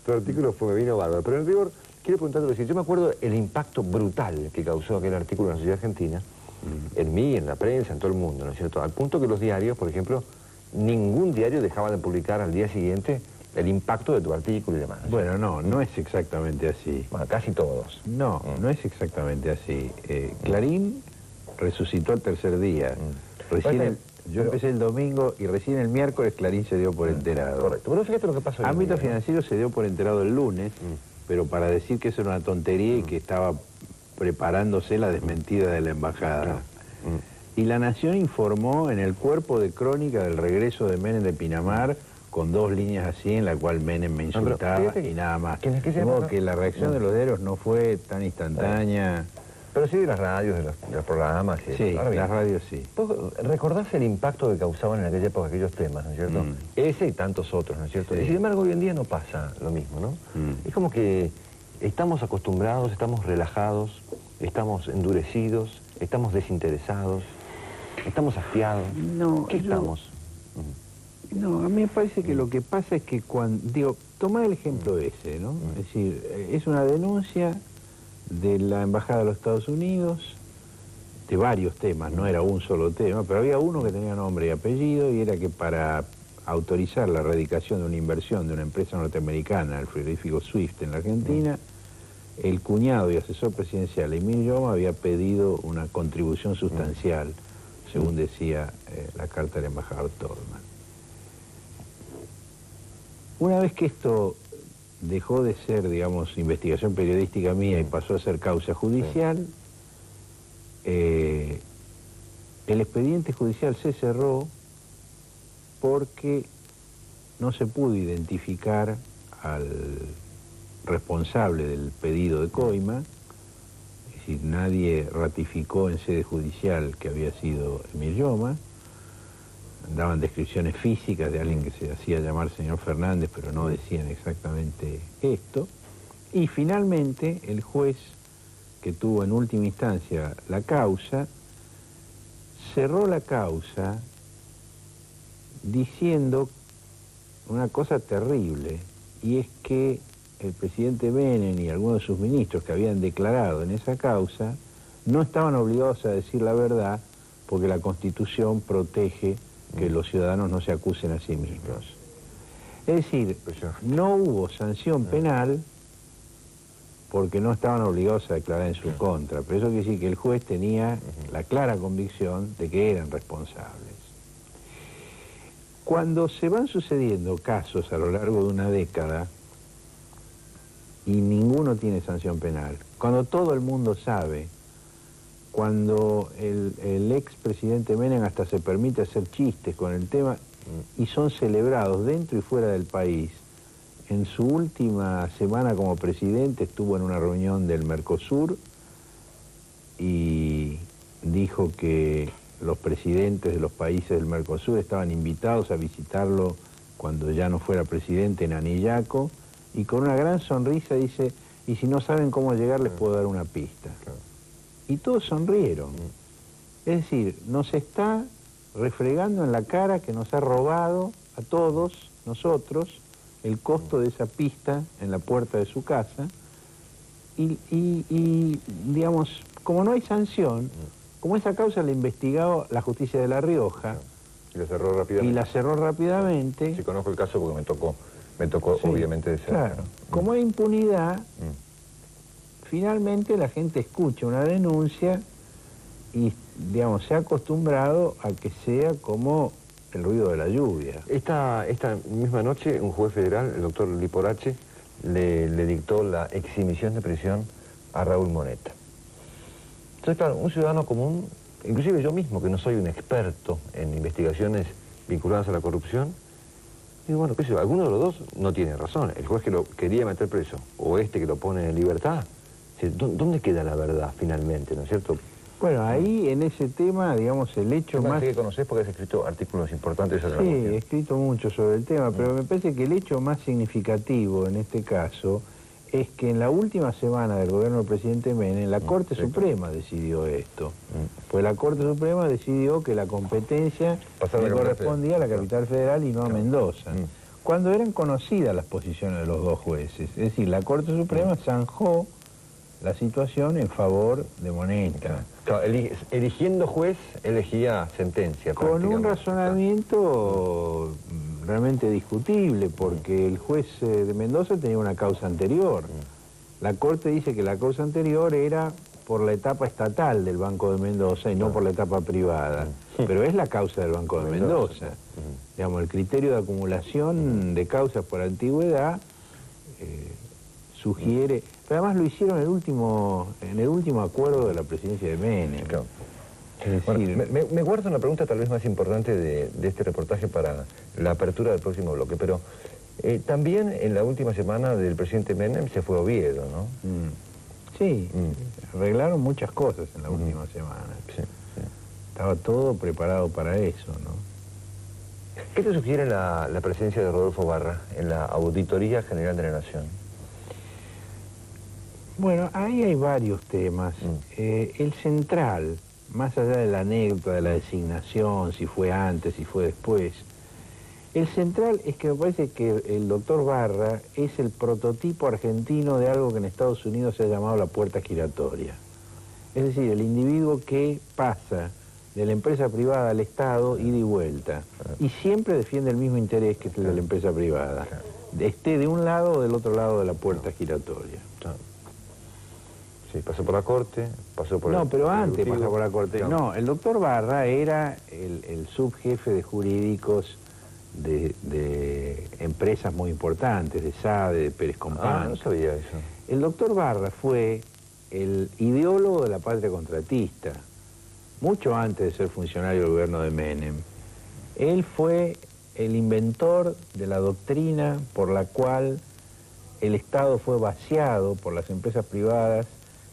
tu artículo me vino bárbaro. Pero en rigor, quiero preguntarte lo siguiente. Yo me acuerdo el impacto brutal que causó aquel artículo en la sociedad argentina, en mí, en la prensa, en todo el mundo, ¿no es cierto? Al punto que los diarios, por ejemplo, ningún diario dejaba de publicar al día siguiente el impacto de tu artículo y demás. Bueno, no es exactamente así. Bueno, casi todos. No es exactamente así. Clarín resucitó al tercer día. Yo empecé el domingo y recién el miércoles Clarín se dio por enterado. Correcto. Pero fíjate lo que pasó. Ámbito Financiero se dio por enterado el lunes, pero para decir que eso era una tontería y que estaba preparándose la desmentida de la embajada. Y La Nación informó en el cuerpo de crónica del regreso de Menem de Pinamar, con 2 líneas así en la cual Menem me insultaba y nada más. De modo que la reacción de los diarios no fue tan instantánea. Pero sí de las radios, de los programas. Sí, las radios sí. ¿Recordás el impacto que causaban en aquella época aquellos temas, ¿no es cierto? Ese y tantos otros, ¿no es cierto? Sí. Y sin embargo hoy en día no pasa lo mismo, ¿no? Es como que estamos acostumbrados, estamos relajados, estamos endurecidos, estamos desinteresados, estamos hastiados. ¿Qué estamos? No, a mí me parece que lo que pasa es que cuando... Tomá el ejemplo ese, ¿no? Es decir, es una denuncia de la Embajada de los Estados Unidos, de varios temas, no era un solo tema, pero había uno que tenía nombre y apellido, y era que para autorizar la erradicación de una inversión de una empresa norteamericana, el frigorífico Swift en la Argentina, el cuñado y asesor presidencial Emilio Yoma había pedido una contribución sustancial, según decía la carta del embajador Tolman. Una vez que esto dejó de ser, digamos, investigación periodística mía y pasó a ser causa judicial, el expediente judicial se cerró porque no se pudo identificar al responsable del pedido de coima, es decir, nadie ratificó en sede judicial que había sido Emilio Yoma. Daban descripciones físicas de alguien que se hacía llamar señor Fernández, pero no decían exactamente esto. Y finalmente el juez, que tuvo en última instancia la causa, cerró la causa diciendo una cosa terrible, y es que el presidente Menem y algunos de sus ministros que habían declarado en esa causa no estaban obligados a decir la verdad porque la Constitución protege que los ciudadanos no se acusen a sí mismos. Es decir, no hubo sanción penal porque no estaban obligados a declarar en su contra, pero eso quiere decir que el juez tenía la clara convicción de que eran responsables. Cuando se van sucediendo casos a lo largo de una década y ninguno tiene sanción penal, cuando todo el mundo sabe, cuando el expresidente Menem hasta se permite hacer chistes con el tema y son celebrados dentro y fuera del país. En su última semana como presidente estuvo en una reunión del Mercosur y dijo que los presidentes de los países del Mercosur estaban invitados a visitarlo cuando ya no fuera presidente en Anillaco, y con una gran sonrisa dice, y si no saben cómo llegar les puedo dar una pista. Y todos sonrieron. Es decir, nos está refregando en la cara que nos ha robado a todos nosotros el costo de esa pista en la puerta de su casa. Y digamos, como no hay sanción, como esa causa la investigó la justicia de La Rioja, y la cerró rápidamente. Sí, conozco el caso porque me tocó sí, obviamente de ser. Claro. Como hay impunidad, finalmente la gente escucha una denuncia y, digamos, se ha acostumbrado a que sea como el ruido de la lluvia. Esta misma noche un juez federal, el doctor Liporache, le dictó la exhibición de prisión a Raúl Moneta. Entonces, claro, un ciudadano común, inclusive yo mismo, que no soy un experto en investigaciones vinculadas a la corrupción, digo, bueno, qué sé yo, alguno de los dos no tiene razón. El juez que lo quería meter preso, o este que lo pone en libertad, ¿dónde queda la verdad finalmente, no es cierto? Bueno, ahí en ese tema, digamos, el hecho más... que conocés porque has escrito artículos importantes sobre la cuestión. cuestión. Sí, he escrito mucho sobre el tema, pero me parece que el hecho más significativo en este caso es que en la última semana del gobierno del presidente Menem, la Corte Suprema decidió esto. Pues la Corte Suprema decidió que la competencia le correspondía a la capital federal y no a Mendoza. cuando eran conocidas las posiciones de los dos jueces. Es decir, la Corte Suprema zanjó la situación en favor de Moneta. Claro, eligiendo juez, elegía sentencia. Con un razonamiento realmente discutible, porque el juez de Mendoza tenía una causa anterior. La Corte dice que la causa anterior era por la etapa estatal del Banco de Mendoza y no por la etapa privada. Pero es la causa del Banco de Mendoza. Digamos, el criterio de acumulación de causas por antigüedad sugiere... Pero además lo hicieron en el último acuerdo de la presidencia de Menem. Claro. Es decir, bueno, me guardo una pregunta tal vez más importante de este reportaje para la apertura del próximo bloque, pero también en la última semana del presidente Menem se fue a Oviedo, ¿no? Sí, arreglaron muchas cosas en la última semana. Sí, sí. Estaba todo preparado para eso, ¿no? ¿Qué te sugiere la presencia de Rodolfo Barra en la Auditoría General de la Nación? Bueno, ahí hay varios temas. El central, más allá de la anécdota de la designación, si fue antes, si fue después, el central es que me parece que el doctor Barra es el prototipo argentino de algo que en Estados Unidos se ha llamado la puerta giratoria. Es decir, el individuo que pasa de la empresa privada al Estado ida y vuelta, y siempre defiende el mismo interés que el de la empresa privada, esté de un lado o del otro lado de la puerta giratoria. Sí, pasó por la Corte, pasó por... No, pero antes pasó por la Corte. No, el doctor Barra era el subjefe de jurídicos de empresas muy importantes, de SADE, de Pérez Compán. No sabía eso. El doctor Barra fue el ideólogo de la patria contratista, mucho antes de ser funcionario del gobierno de Menem. Él fue el inventor de la doctrina por la cual el Estado fue vaciado por las empresas privadas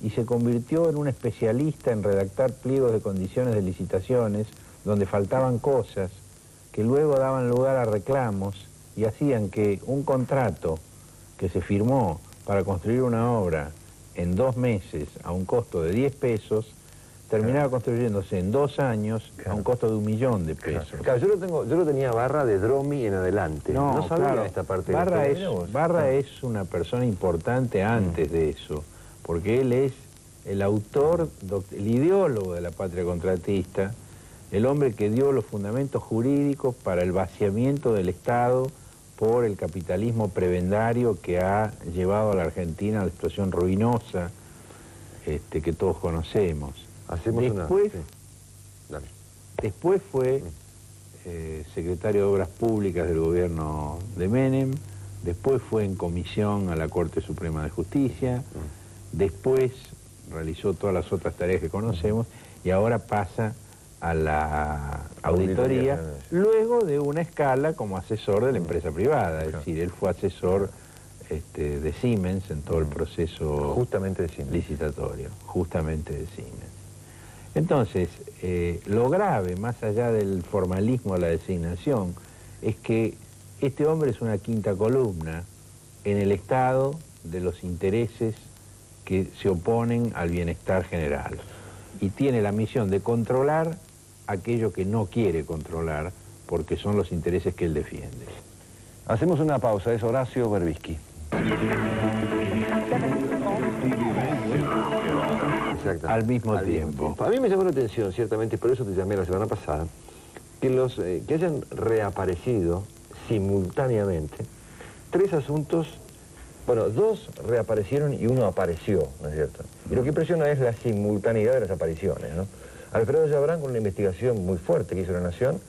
y se convirtió en un especialista en redactar pliegos de condiciones de licitaciones donde faltaban cosas que luego daban lugar a reclamos y hacían que un contrato que se firmó para construir una obra en 2 meses a un costo de 10 pesos terminaba construyéndose en 2 años a un costo de $1.000.000 de pesos. Claro, yo lo tenía Barra de Dromi en adelante. No sabía claro, esta parte. Barra es una persona importante antes de eso, porque él es el autor, el ideólogo de la patria contratista, el hombre que dio los fundamentos jurídicos para el vaciamiento del Estado por el capitalismo prebendario que ha llevado a la Argentina a la situación ruinosa que todos conocemos. Después fue secretario de Obras Públicas del gobierno de Menem, después fue en comisión a la Corte Suprema de Justicia, después realizó todas las otras tareas que conocemos y ahora pasa a la auditoría, luego de una escala como asesor de la empresa privada. Es decir, él fue asesor de Siemens en todo el proceso justamente de Siemens. Licitatorio, justamente de Siemens. Entonces, lo grave, más allá del formalismo de la designación, es que este hombre es una quinta columna en el Estado de los intereses que se oponen al bienestar general. Y tiene la misión de controlar aquello que no quiere controlar, porque son los intereses que él defiende. Hacemos una pausa, es Horacio Berbisky. Al mismo tiempo. A mí me llamó la atención, ciertamente, por eso te llamé la semana pasada, que hayan reaparecido simultáneamente 3 asuntos. Bueno, 2 reaparecieron y 1 apareció, ¿no es cierto? Y lo que impresiona es la simultaneidad de las apariciones, ¿no? Alfredo Yabrán, con una investigación muy fuerte que hizo la Nación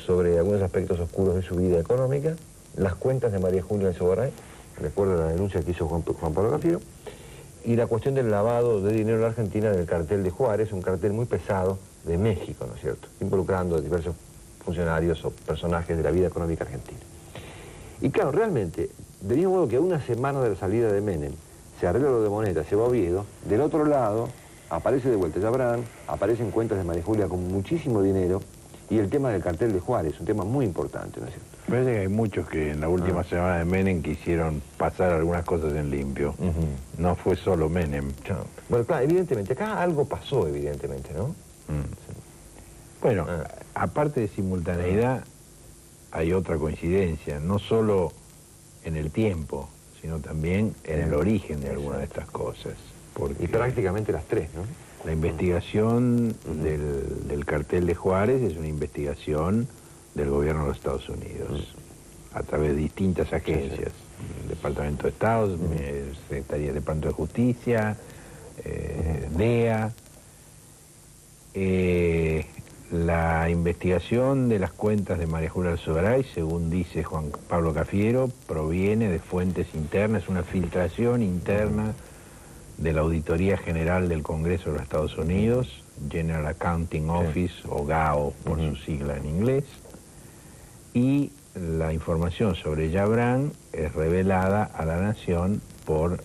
sobre algunos aspectos oscuros de su vida económica, las cuentas de María Julia Sogaray, recuerda la denuncia que hizo Juan Pablo Cafiero, y la cuestión del lavado de dinero en la Argentina del cartel de Juárez, un cartel muy pesado de México, ¿no es cierto?, involucrando a diversos funcionarios o personajes de la vida económica argentina. Y claro, realmente, del mismo modo que a una semana de la salida de Menem se arregla lo de Moneta, se va a Oviedo, del otro lado aparece de vuelta Yabrán, aparecen cuentas de María Julia con muchísimo dinero, y el tema del cartel de Juárez, un tema muy importante, ¿no es cierto? Parece que hay muchos que en la última semana de Menem quisieron pasar algunas cosas en limpio. No fue solo Menem. Bueno, claro, evidentemente, acá algo pasó, evidentemente, ¿no? Bueno, aparte de simultaneidad, hay otra coincidencia, no solo en el tiempo, sino también en el origen de alguna de estas cosas. Y prácticamente las tres, ¿no? La investigación del cartel de Juárez es una investigación del gobierno de los Estados Unidos, a través de distintas agencias, el Departamento de Estado, Secretaría del Departamento de Justicia, DEA. La investigación de las cuentas de María Julia Alzogaray, según dice Juan Pablo Cafiero, proviene de fuentes internas, una filtración interna de la Auditoría General del Congreso de los Estados Unidos, General Accounting Office, o GAO por su sigla en inglés, y la información sobre Jabran es revelada a la Nación por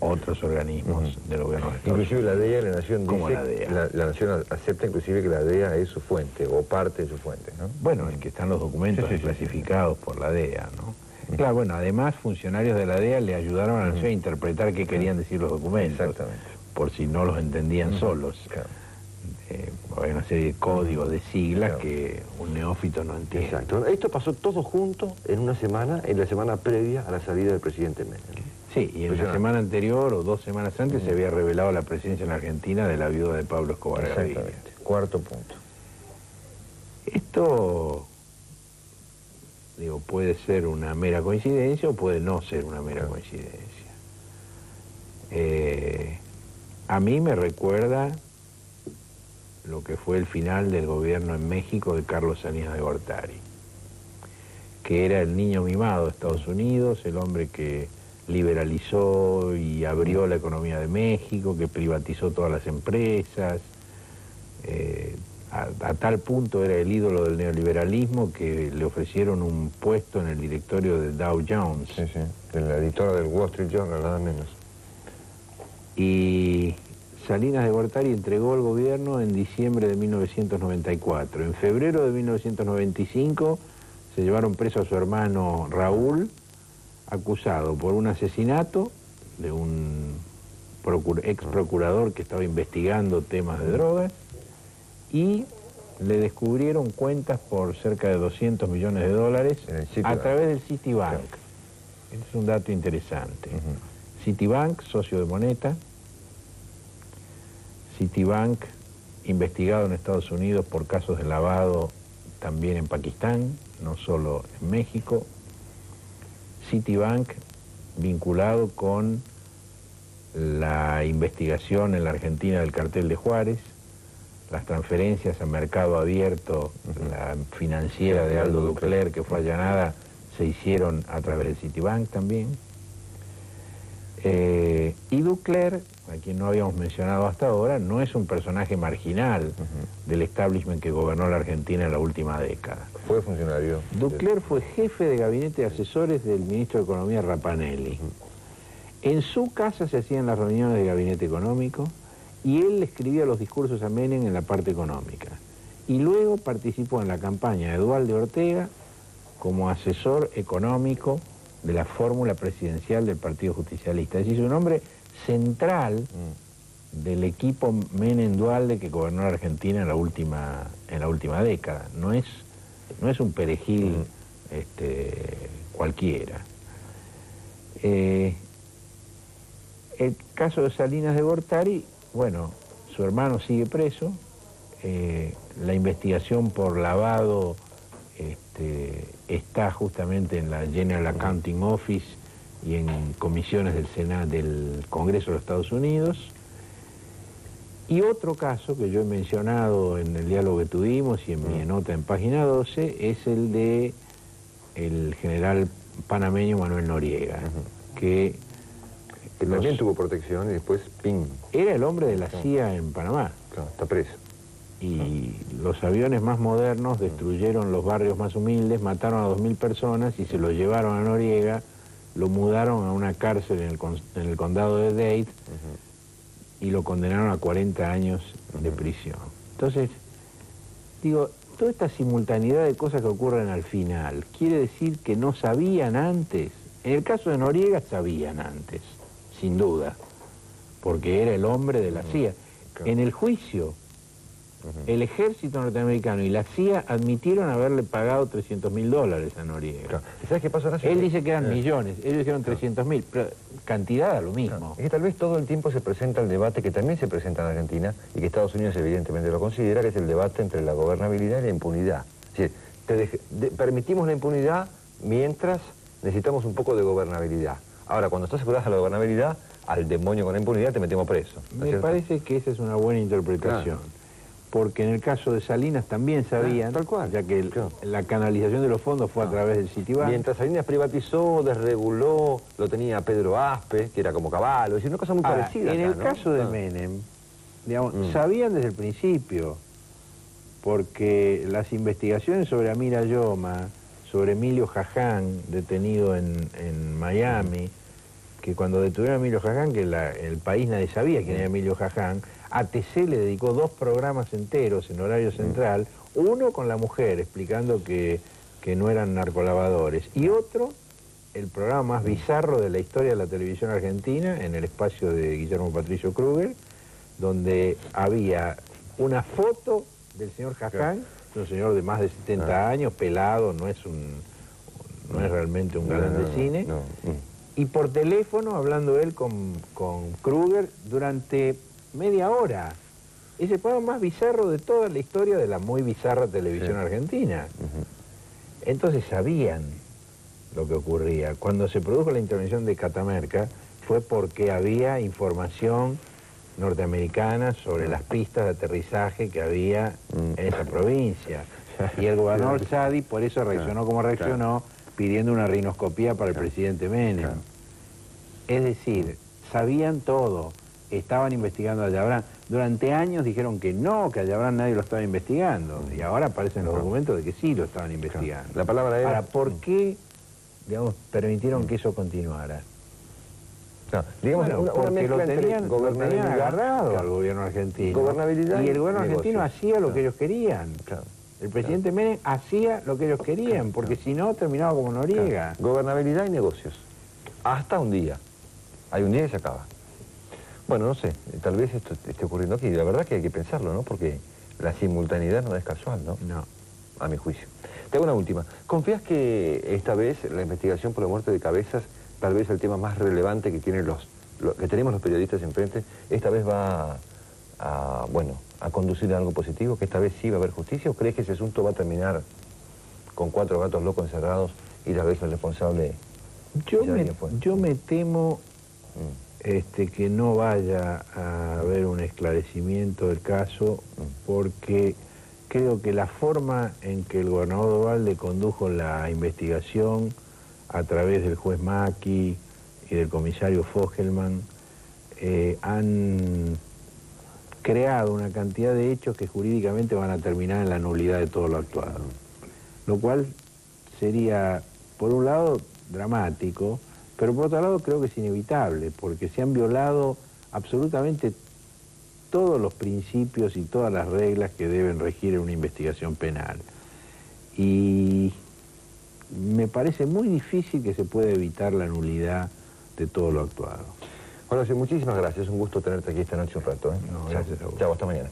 otros organismos del gobierno de Estados Unidos. Inclusive la DEA, la Nación ¿Cómo dice, la DEA? La Nación acepta inclusive que la DEA es su fuente, o parte de su fuente, ¿no? Bueno, en que están los documentos clasificados por la DEA, ¿no? Claro, bueno, además funcionarios de la DEA le ayudaron a la Nación a interpretar qué querían decir los documentos. Exactamente. Por si no los entendían solos. Claro. Hay una serie de códigos, de siglas que un neófito no entiende. Exacto. Esto pasó todo junto en una semana, en la semana previa a la salida del presidente Menem. Sí, y en la semana anterior o 2 semanas antes se había revelado la presencia en la Argentina de la viuda de Pablo Escobar Gaviria. Exactamente. Cuarto punto. Esto, digo, puede ser una mera coincidencia o puede no ser una mera coincidencia. A mí me recuerda lo que fue el final del gobierno en México de Carlos Salinas de Gortari, que era el niño mimado de Estados Unidos, el hombre que liberalizó y abrió la economía de México, que privatizó todas las empresas, a tal punto era el ídolo del neoliberalismo que le ofrecieron un puesto en el directorio de Dow Jones. Sí, sí, de la editora del Wall Street Journal, nada menos. Y Salinas de Gortari entregó el gobierno en diciembre de 1994. En febrero de 1995 se llevaron preso a su hermano Raúl, acusado por un asesinato de un ex procurador que estaba investigando temas de drogas, y le descubrieron cuentas por cerca de $200 millones a través del Citibank. Claro. Es un dato interesante. Citibank, socio de Moneta. Citibank, investigado en Estados Unidos por casos de lavado también en Pakistán, no solo en México. Citibank, vinculado con la investigación en la Argentina del cartel de Juárez, las transferencias a mercado abierto, la financiera de Aldo Ducler que fue allanada, se hicieron a través del Citibank también. Y Ducler, a quien no habíamos mencionado hasta ahora, no es un personaje marginal del establishment que gobernó la Argentina en la última década. Fue funcionario. Ducler fue jefe de gabinete de asesores del ministro de Economía Rapanelli. En su casa se hacían las reuniones de gabinete económico y él le escribía los discursos a Menem en la parte económica. Y luego participó en la campaña de Duhalde Ortega como asesor económico de la fórmula presidencial del Partido Justicialista. Es decir, un hombre central del equipo Menem-Duhalde que gobernó la Argentina en la última década. No es un perejil cualquiera. El caso de Salinas de Gortari, bueno, su hermano sigue preso, la investigación por lavado está justamente en la General Accounting Office y en comisiones del Senado, del Congreso de los Estados Unidos. Y otro caso que yo he mencionado en el diálogo que tuvimos y en mi nota en página 12 es el de el general panameño Manuel Noriega, que también tuvo protección y después ¡ping! Era el hombre de la CIA en Panamá. Claro, está preso. Y los aviones más modernos destruyeron los barrios más humildes, mataron a 2.000 personas y se lo llevaron a Noriega, lo mudaron a una cárcel en el condado de Dade y lo condenaron a 40 años de prisión. Entonces, digo, toda esta simultaneidad de cosas que ocurren al final, ¿quiere decir que no sabían antes? En el caso de Noriega sabían antes, sin duda, porque era el hombre de la CIA. En el juicio el ejército norteamericano y la CIA admitieron haberle pagado $300.000 a Noriega. Claro. ¿Sabes qué pasa, Horacio? Él dice que eran millones, ellos dijeron 300.000, pero cantidad da lo mismo. Claro. Es que tal vez todo el tiempo se presenta el debate que también se presenta en Argentina y que Estados Unidos evidentemente lo considera, que es el debate entre la gobernabilidad y la impunidad. Es decir, permitimos la impunidad mientras necesitamos un poco de gobernabilidad. Ahora, cuando estás asegurada la gobernabilidad, al demonio con la impunidad te metemos preso. ¿No Me parece que esa es una buena interpretación. Claro. Porque en el caso de Salinas también sabían, tal cual, ya que la canalización de los fondos fue a través del Citibank. Mientras Salinas privatizó, desreguló, lo tenía Pedro Aspe, que era como Caballo, es decir, una cosa muy parecida. En el caso de Menem, digamos, sabían desde el principio, porque las investigaciones sobre Amira Yoma, sobre Emilio Jaján, detenido en Miami, que cuando detuvieron a Emilio Jaján, que el país nadie sabía quién era Emilio Jaján, ATC le dedicó 2 programas enteros en horario central, uno con la mujer explicando que no eran narcolavadores, y otro, el programa más bizarro de la historia de la televisión argentina, en el espacio de Guillermo Patricio Kruger, donde había una foto del señor Jaján, un señor de más de 70 años, pelado, no es realmente un galán de cine, y por teléfono hablando él con Kruger durante media hora. Es el programa más bizarro de toda la historia de la muy bizarra televisión argentina. Entonces sabían lo que ocurría. Cuando se produjo la intervención de Catamarca fue porque había información norteamericana sobre las pistas de aterrizaje que había en esa provincia. Y el gobernador Sadi por eso reaccionó como reaccionó, pidiendo una rinoscopía para el presidente Menem. Es decir, sabían todo. Estaban investigando a Yabrán. Durante años dijeron que no, que a Yabrán nadie lo estaba investigando. Y ahora aparecen los documentos de que sí lo estaban investigando. La palabra era... Ahora, ¿por qué, digamos, permitieron que eso continuara? Digamos, una mezcla entre gobernabilidad, agarrado al gobierno argentino. Gobernabilidad y el gobierno negocios. argentino hacía lo que ellos querían. El presidente Menem hacía lo que ellos querían, porque si no terminaba como Noriega. Gobernabilidad y negocios. Hasta un día. Hay un día y se acaba. Bueno, no sé, tal vez esto esté ocurriendo aquí. La verdad que hay que pensarlo, ¿no? Porque la simultaneidad no es casual, ¿no? No. A mi juicio. Te hago una última. ¿Confías que esta vez la investigación por la muerte de Cabezas, tal vez el tema más relevante que tienen que tenemos los periodistas enfrente, esta vez va a conducir a algo positivo? ¿Que esta vez sí va a haber justicia? ¿O crees que ese asunto va a terminar con 4 gatos locos encerrados y tal vez el responsable... Yo me temo... que no vaya a haber un esclarecimiento del caso, porque creo que la forma en que el gobernador Duvalde condujo la investigación a través del juez Macchi y del comisario Fogelman han creado una cantidad de hechos que jurídicamente van a terminar en la nulidad de todo lo actuado. Lo cual sería, por un lado, dramático, pero por otro lado creo que es inevitable, porque se han violado absolutamente todos los principios y todas las reglas que deben regir en una investigación penal. Y me parece muy difícil que se pueda evitar la nulidad de todo lo actuado. Horacio, muchísimas gracias. Un gusto tenerte aquí esta noche un rato. No, gracias a vos. Chao, hasta mañana.